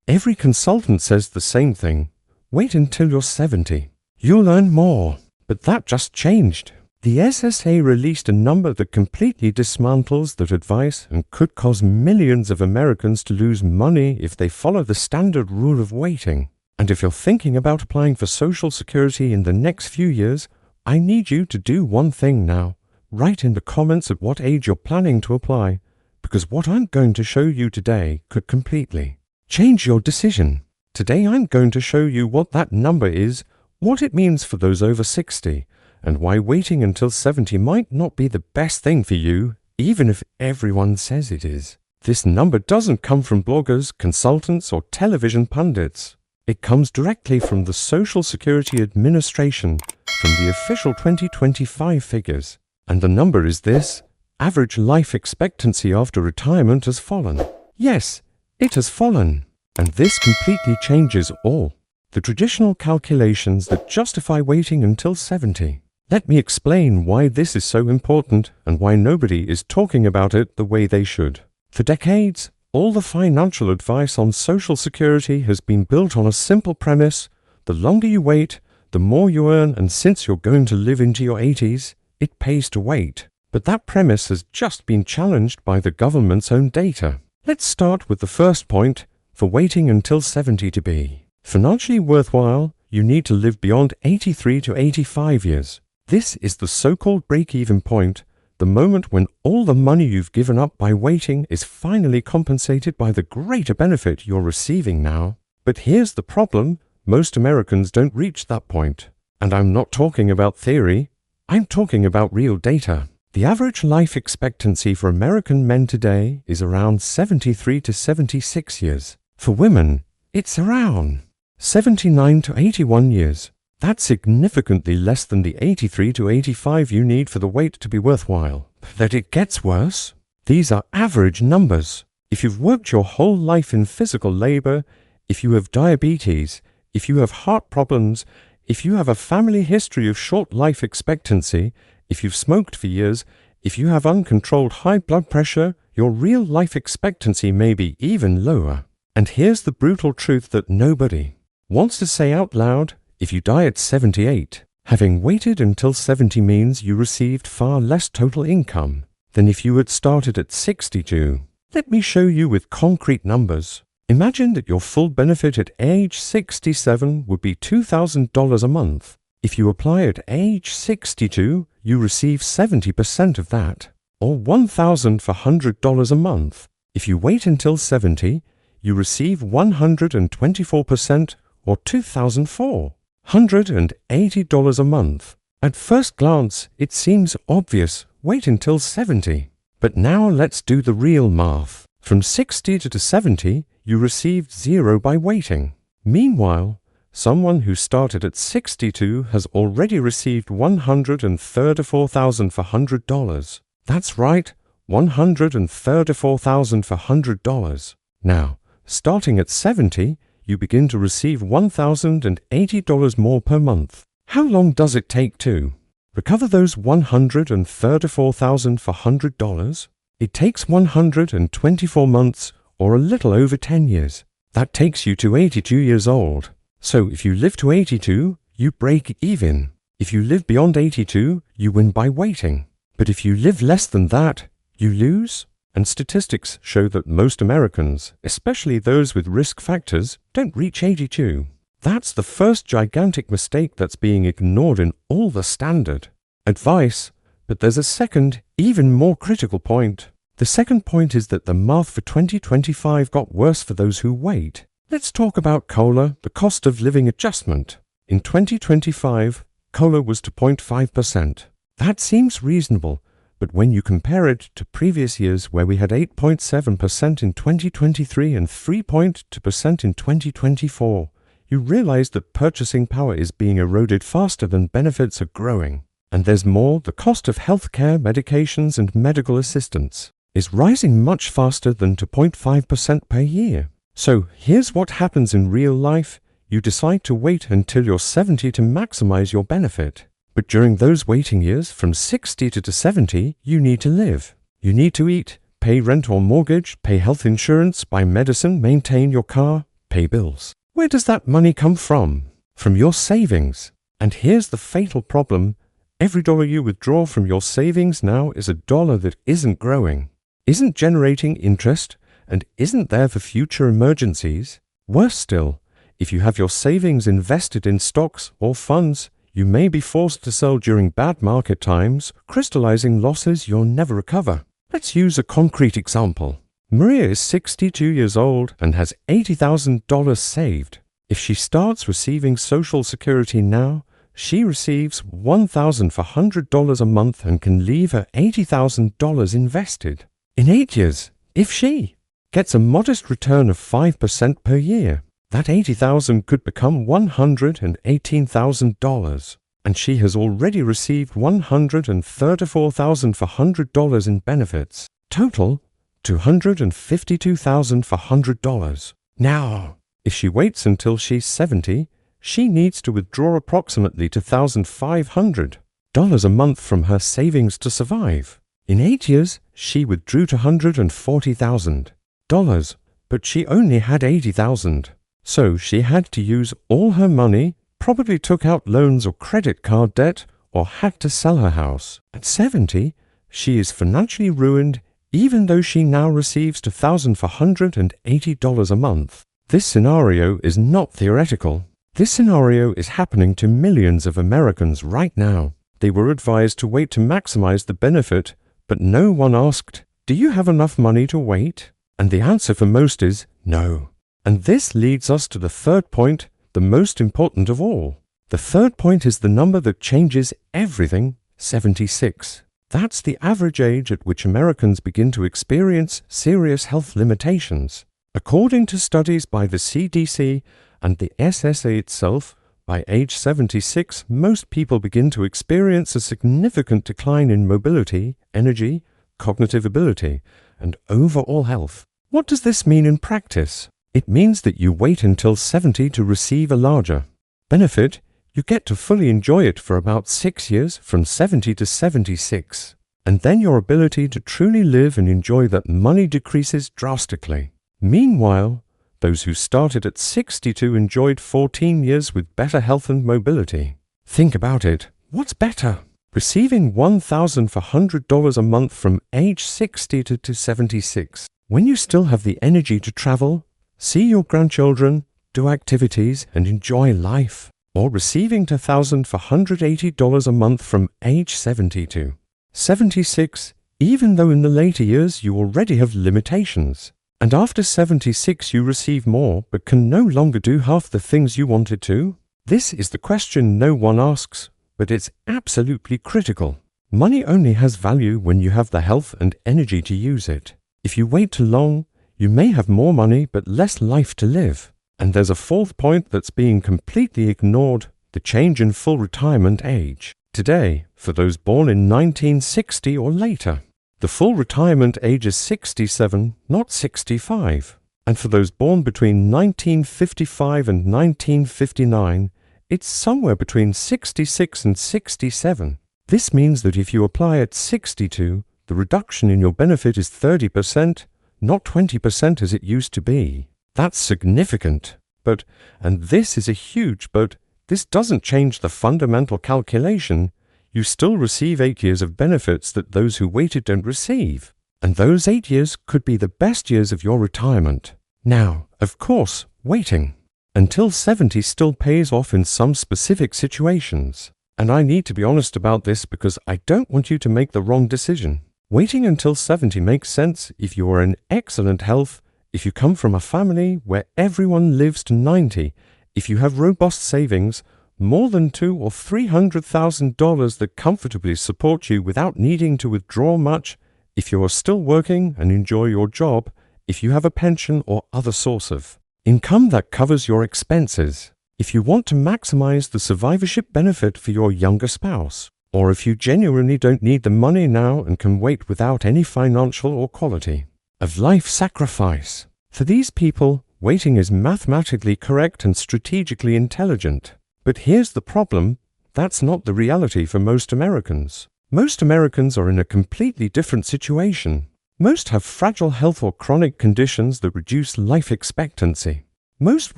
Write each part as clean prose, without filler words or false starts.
Every consultant says the same thing. Wait until you're 70. You'll earn more. But that just changed. The SSA released a number that completely dismantles that advice and could cause millions of Americans to lose money if they follow the standard rule of waiting. And if you're thinking about applying for Social Security in the next few years, I need you to do one thing now. Write in the comments at what age you're planning to apply, because what I'm going to show you today could completely change your decision. Today I'm going to show you what that number is, what it means for those over 60, and why waiting until 70 might not be the best thing for you, even if everyone says it is. This number doesn't come from bloggers, consultants, or television pundits. It comes directly from the Social Security Administration, from the official 2025 figures. And the number is this: average life expectancy after retirement has fallen. Yes, it has fallen. And this completely changes all the traditional calculations that justify waiting until 70. Let me explain why this is so important and why nobody is talking about it the way they should. For decades, all the financial advice on Social Security has been built on a simple premise: the longer you wait, the more you earn, and since you're going to live into your 80s, it pays to wait. But that premise has just been challenged by the government's own data. Let's start with the first point. For waiting until 70 to be financially worthwhile, you need to live beyond 83 to 85 years. This is the so-called break-even point, the moment when all the money you've given up by waiting is finally compensated by the greater benefit you're receiving now. But here's the problem: most Americans don't reach that point. And I'm not talking about theory, I'm talking about real data. The average life expectancy for American men today is around 73 to 76 years. For women, it's around 79 to 81 years. That's significantly less than the 83 to 85 you need for the wait to be worthwhile. That it gets worse? These are average numbers. If you've worked your whole life in physical labor, if you have diabetes, if you have heart problems, if you have a family history of short life expectancy, if you've smoked for years, if you have uncontrolled high blood pressure, your real life expectancy may be even lower. And here's the brutal truth that nobody wants to say out loud: if you die at 78, having waited until 70 means you received far less total income than if you had started at 62. Let me show you with concrete numbers. Imagine that your full benefit at age 67 would be $2,000 a month. If you apply at age 62, you receive 70% of that, or $1,400 a month. If you wait until 70, you receive 124%, or $2,480 a month. At first glance, it seems obvious: wait until 70. But now let's do the real math. From 60 to 70, you received zero by waiting. Meanwhile, someone who started at 62 has already received $134,400. That's right, $134,400. Now, starting at 70, you begin to receive $1,080 more per month. How long does it take to recover those $134,400? It takes 124 months, or a little over 10 years. That takes you to 82 years old. So if you live to 82, you break even. If you live beyond 82, you win by waiting. But if you live less than that, you lose. And statistics show that most Americans, especially those with risk factors, don't reach 82. That's the first gigantic mistake that's being ignored in all the standard advice. But there's a second, even more critical point. The second point is that the math for 2025 got worse for those who wait. Let's talk about COLA, the cost of living adjustment. In 2025, COLA was 2.5%. That seems reasonable, but when you compare it to previous years where we had 8.7% in 2023 and 3.2% in 2024, you realize that purchasing power is being eroded faster than benefits are growing. And there's more: the cost of healthcare, medications, and medical assistance is rising much faster than 2.5% per year. So here's what happens in real life. You decide to wait until you're 70 to maximize your benefit. But during those waiting years, from 60 to 70, you need to live. You need to eat, pay rent or mortgage, pay health insurance, buy medicine, maintain your car, pay bills. Where does that money come from? From your savings. And here's the fatal problem. Every dollar you withdraw from your savings now is a dollar that isn't growing, isn't generating interest, and isn't there for future emergencies. Worse still, if you have your savings invested in stocks or funds, you may be forced to sell during bad market times, crystallizing losses you'll never recover. Let's use a concrete example. Maria is 62 years old and has $80,000 saved. If she starts receiving Social Security now, she receives $1,400 a month and can leave her $80,000 invested. In 8 years, if she gets a modest return of 5% per year, that $80,000 could become $118,000, and she has already received $134,400 in benefits. Total, $252,400. Now, if she waits until she's 70, she needs to withdraw approximately $2,500 a month from her savings to survive. In 8 years, she withdrew $240,000, but she only had $80,000. So she had to use all her money, probably took out loans or credit card debt, or had to sell her house. At 70, she is financially ruined even though she now receives $2,480 a month. This scenario is not theoretical. This scenario is happening to millions of Americans right now. They were advised to wait to maximize the benefit, but no one asked, "Do you have enough money to wait?" And the answer for most is no. And this leads us to the third point, the most important of all. The third point is the number that changes everything, 76. That's the average age at which Americans begin to experience serious health limitations. According to studies by the CDC and the SSA itself, by age 76, most people begin to experience a significant decline in mobility, energy, cognitive ability, and overall health. What does this mean in practice? It means that you wait until 70 to receive a larger benefit. You get to fully enjoy it for about 6 years, from 70 to 76. And then your ability to truly live and enjoy that money decreases drastically. Meanwhile, those who started at 62 enjoyed 14 years with better health and mobility. Think about it. What's better? Receiving $1,400 a month from age 60 to 76, when you still have the energy to travel, see your grandchildren, do activities, and enjoy life. Or receiving $2,480 a month from age 72. 76, even though in the later years you already have limitations. And after 76 you receive more, but can no longer do half the things you wanted to? This is the question no one asks, but it's absolutely critical. Money only has value when you have the health and energy to use it. If you wait too long, you may have more money but less life to live. And there's a fourth point that's being completely ignored, the change in full retirement age. Today, for those born in 1960 or later, the full retirement age is 67, not 65. And for those born between 1955 and 1959, it's somewhere between 66 and 67. This means that if you apply at 62, the reduction in your benefit is 30%, not 20% as it used to be. That's significant. But, and this is a huge but, this doesn't change the fundamental calculation. You still receive 8 years of benefits that those who waited don't receive. And those 8 years could be the best years of your retirement. Now, of course, waiting until 70 still pays off in some specific situations. And I need to be honest about this because I don't want you to make the wrong decision. Waiting until 70 makes sense if you are in excellent health, if you come from a family where everyone lives to 90, if you have robust savings, more than $200,000 or $300,000 that comfortably support you without needing to withdraw much, if you are still working and enjoy your job, if you have a pension or other source of income that covers your expenses, if you want to maximize the survivorship benefit for your younger spouse, or if you genuinely don't need the money now and can wait without any financial or quality of life sacrifice. For these people, waiting is mathematically correct and strategically intelligent. But here's the problem, that's not the reality for most Americans. Most Americans are in a completely different situation. Most have fragile health or chronic conditions that reduce life expectancy. Most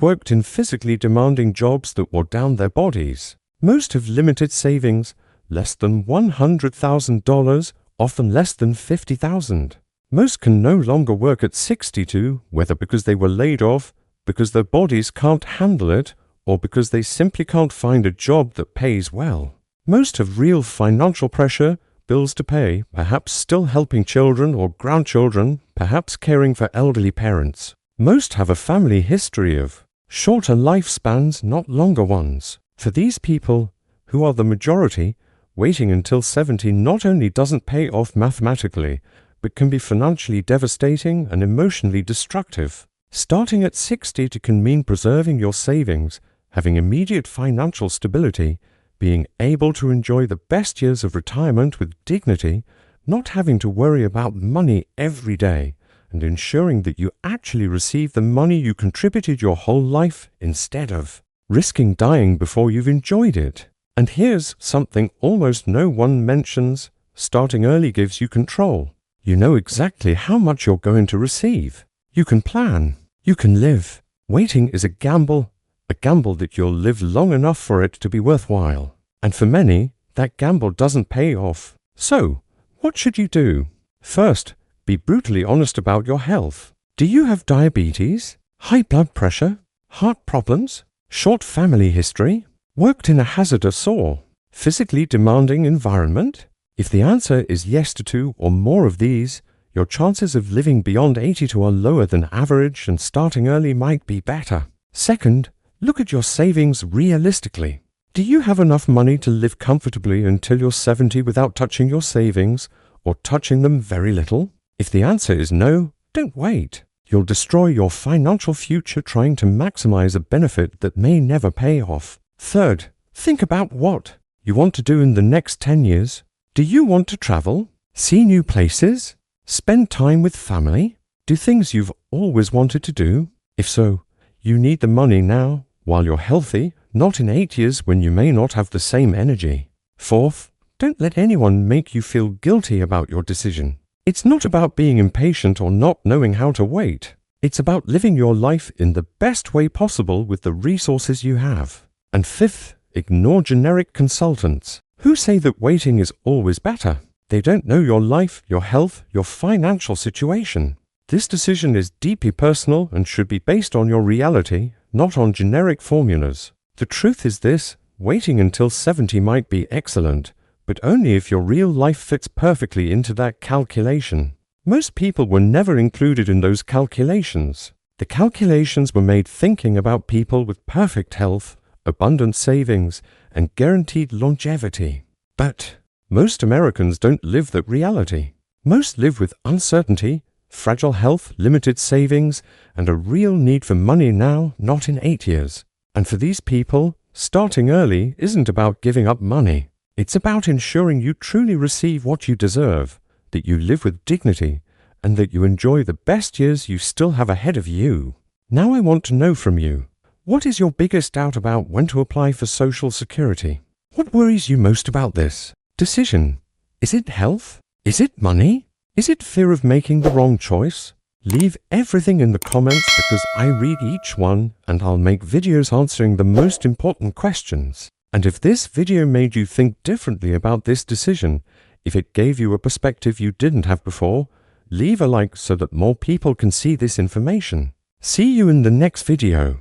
worked in physically demanding jobs that wore down their bodies. Most have limited savings, less than $100,000, often less than $50,000. Most can no longer work at 62, whether because they were laid off, because their bodies can't handle it, or because they simply can't find a job that pays well. Most have real financial pressure, bills to pay, perhaps still helping children or grandchildren, perhaps caring for elderly parents. Most have a family history of shorter lifespans, not longer ones. For these people, who are the majority, waiting until 70 not only doesn't pay off mathematically, but can be financially devastating and emotionally destructive. Starting at 60 can mean preserving your savings, having immediate financial stability, being able to enjoy the best years of retirement with dignity, not having to worry about money every day, and ensuring that you actually receive the money you contributed your whole life instead of risking dying before you've enjoyed it. And here's something almost no one mentions: starting early gives you control. You know exactly how much you're going to receive. You can plan. You can live. Waiting is a gamble that you'll live long enough for it to be worthwhile. And for many, that gamble doesn't pay off. So, what should you do? First, be brutally honest about your health. Do you have diabetes, high blood pressure, heart problems, short family history, worked in a hazardous or physically demanding environment? If the answer is yes to 2 or more of these, your chances of living beyond 82 are lower than average, and starting early might be better. Second, look at your savings realistically. Do you have enough money to live comfortably until you're 70 without touching your savings, or touching them very little? If the answer is no, don't wait. You'll destroy your financial future trying to maximize a benefit that may never pay off. Third, think about what you want to do in the next 10 years. Do you want to travel, see new places, spend time with family, do things you've always wanted to do? If so, you need the money now, while you're healthy, not in 8 years when you may not have the same energy. Fourth, don't let anyone make you feel guilty about your decision. It's not about being impatient or not knowing how to wait. It's about living your life in the best way possible with the resources you have. And fifth, ignore generic consultants who say that waiting is always better. They don't know your life, your health, your financial situation. This decision is deeply personal and should be based on your reality, not on generic formulas. The truth is this: waiting until 70 might be excellent, but only if your real life fits perfectly into that calculation. Most people were never included in those calculations. The calculations were made thinking about people with perfect health, abundant savings, and guaranteed longevity. But most Americans don't live that reality. Most live with uncertainty, fragile health, limited savings, and a real need for money now, not in 8 years. And for these people, starting early isn't about giving up money. It's about ensuring you truly receive what you deserve, that you live with dignity, and that you enjoy the best years you still have ahead of you. Now I want to know from you, what is your biggest doubt about when to apply for Social Security? What worries you most about this decision? Is it health? Is it money? Is it fear of making the wrong choice? Leave everything in the comments because I read each one and I'll make videos answering the most important questions. And if this video made you think differently about this decision, if it gave you a perspective you didn't have before, leave a like so that more people can see this information. See you in the next video.